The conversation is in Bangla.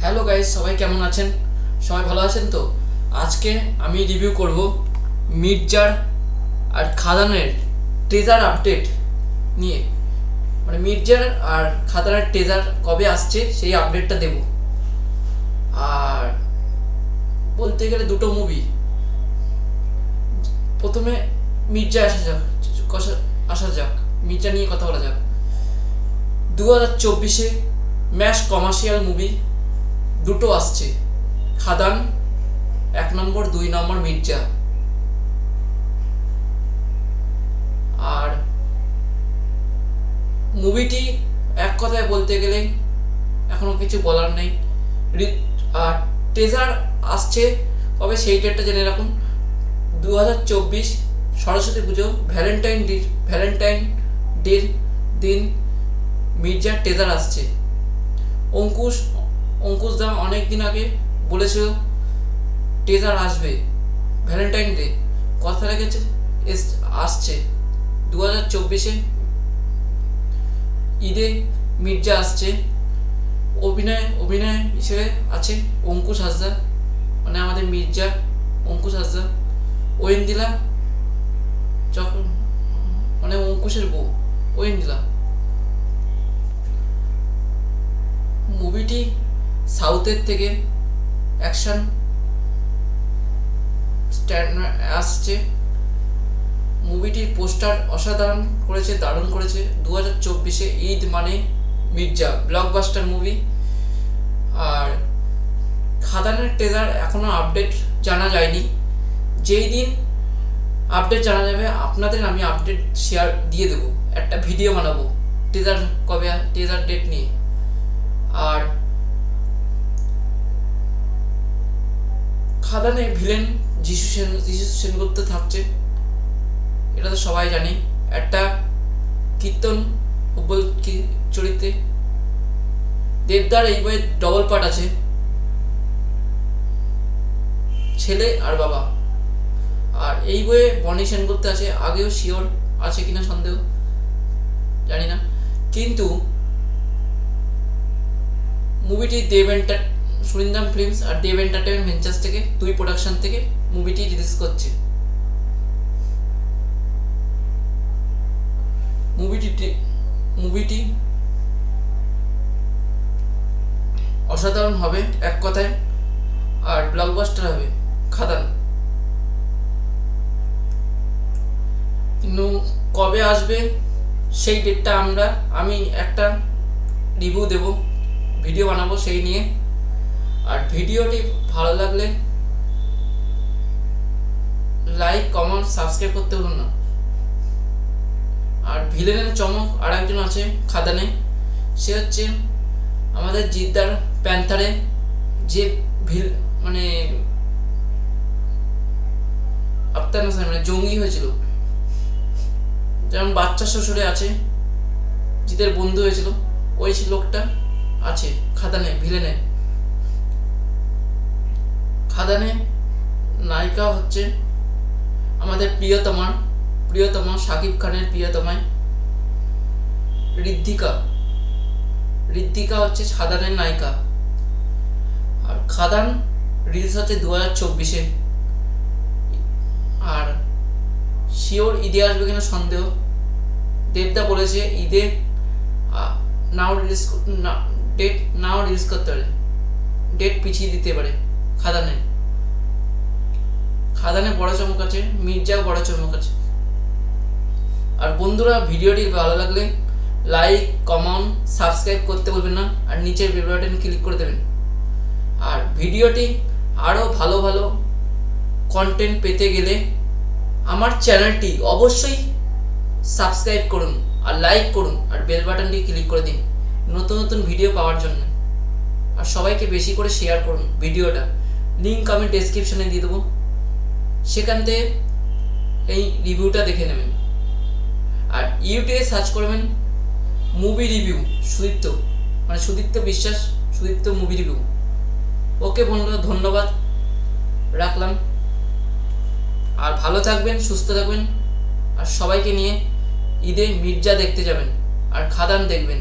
হ্যালো গাইস, সবাই কেমন আছেন? সবাই ভালো আছেন তো? আজকে আমি রিভিউ করব মির্জার আর খাদানের ট্রেজার আপডেট নিয়ে। মানে মির্জার আর খাদানের ট্রেজার কবে আসছে সেই আপডেটটা দেব। আর বলতে গেলে দুটো মুভি। প্রথমে মির্জা আসা যাক, মির্জা নিয়ে কথা বলা যাক। 2024-এ ম্যাশ কমার্শিয়াল মুভি দুটো আসছে, খাদান 1 নম্বর, 2 নম্বর মির্জা। আর মুভিটি এক কথায় বলতে গেলে এখনো কিছু বলার নেই। আর ট্রেজার আসছে কবে সেই ডেটটা জেনে রাখুন। 2024 সরস্বতী পুজো, ভ্যালেন্টাইন ডের দিন মির্জার ট্রেজার আসছে। অঙ্কুশ দা অনেক দিন আগে বলেছিল ট্রেজার আসবে ভ্যালেন্টাইন ডে, কথা রেখেছে, আসছে 2024-এ ঈদে মির্জা আসছে। অভিনয় হিসেবে আছে অঙ্কুশ হাসদা, মানে আমাদের মির্জা অঙ্কুশ হাসদা। ওয়েন্দিলা যখন মানে অঙ্কুশের বউ ওয়েন্দিলা। মুভিটি সাউথের থেকে অ্যাকশন আসছে। মুভিটির পোস্টার অসাধারণ করেছে, দারুণ করেছে। 2024-এ ঈদ মানে মির্জা, ব্লকবাস্টার মুভি। আর খাদানের ট্রেজার এখনো আপডেট জানা যায়নি। যেই দিন আপডেট জানা যাবে আপনাদের আমি আপডেট শেয়ার দিয়ে দেবো, একটা ভিডিও বানাবো ট্রেজার কবে, ট্রেজার ডেট নিয়ে। আর খাদানে ভিলেন যিশু সেনগুপ্ত থাকছে, এটা তো সবাই জানে। একটা কীর্তন চরিত্রে। দেবদার এই বইয়ে ডবল পার্ট আছে, ছেলে আর বাবা। আর এই বইয়ে বনি সেনগুপ্ত আছে, আগেও শিওর আছে কিনা সন্দেহ, জানি না। কিন্তু মুভিটি সুরিন্দাম ফিল্মস আর দেব এন্টারটেইনমেন্ট ভেঞ্চার্স থেকে, দুই প্রোডাকশন থেকে মুভিটি রিলিজ করছে। মুভিটি অসাধারণ হবে এক কথায়, আর ব্লকবাস্টার হবে খাদান। কিন্তু কবে আসবে সেই ডেটটা আমি একটা রিভিউ দেব, ভিডিও বানাবো সেই নিয়ে। আর ভিডিওটি ভালো লাগলে লাইক, কমেন্ট, সাবস্ক্রাইব করতে ভুলুন না। আর ভিলেনের চমক আর একজন আছে খাদানে, সে হচ্ছে আমাদের জিদ্দার প্যান্থারে যে মানে আফতার হোসেন, মানে জঙ্গি হয়েছিল, যেমন বাচ্চা শ্বশুরে আছে, জিদের বন্ধু হয়েছিল, ওই লোকটা আছে খাদানে ভিলেনে। খাদানে নায়িকা হচ্ছে আমাদের প্রিয়তমা শাকিব খানের প্রিয়তমায় ঋদ্ধিকা হচ্ছে খাদানের নায়িকা। আর খাদান রিলিজ হচ্ছে 2024-এ। আর শিওর ঈদে আসবে কিনা সন্দেহ। দেবদা বলেছে ঈদে ডেট নাও রিলিজ করতে পারে, ডেট পিছিয়ে দিতে পারে। খাদানে বড় চমক আছে, মির্জাও বড় চমক আছে। আর বন্ধুরা, ভিডিওটি ভালো লাগলে লাইক, কমেন্ট, সাবস্ক্রাইব করতে বলবেন না, আর নিচের বেল বাটন ক্লিক করে দেবেন। আর ভিডিওটি আরও ভালো কন্টেন্ট পেতে গেলে আমার চ্যানেলটি অবশ্যই সাবস্ক্রাইব করুন, আর লাইক করুন, আর বেল বাটনটি ক্লিক করে দিন নতুন ভিডিও পাওয়ার জন্য। আর সবাইকে বেশি করে শেয়ার করুন ভিডিওটা, লিঙ্ক আমি ডেসক্রিপশনে দিয়ে দেবো, সেখান থেকে এই রিভিউটা দেখে নেবেন। আর ইউটিউবে সার্চ করবেন মুভি রিভিউ সুদীপ্ত বিশ্বাস, সুদীপ্ত মুভি রিভিউ। ওকে বন্ধুরা, ধন্যবাদ, রাখলাম। আর ভালো থাকবেন, সুস্থ থাকবেন। আর সবাইকে নিয়ে ঈদে মির্জা দেখতে যাবেন আর খাদান দেখবেন।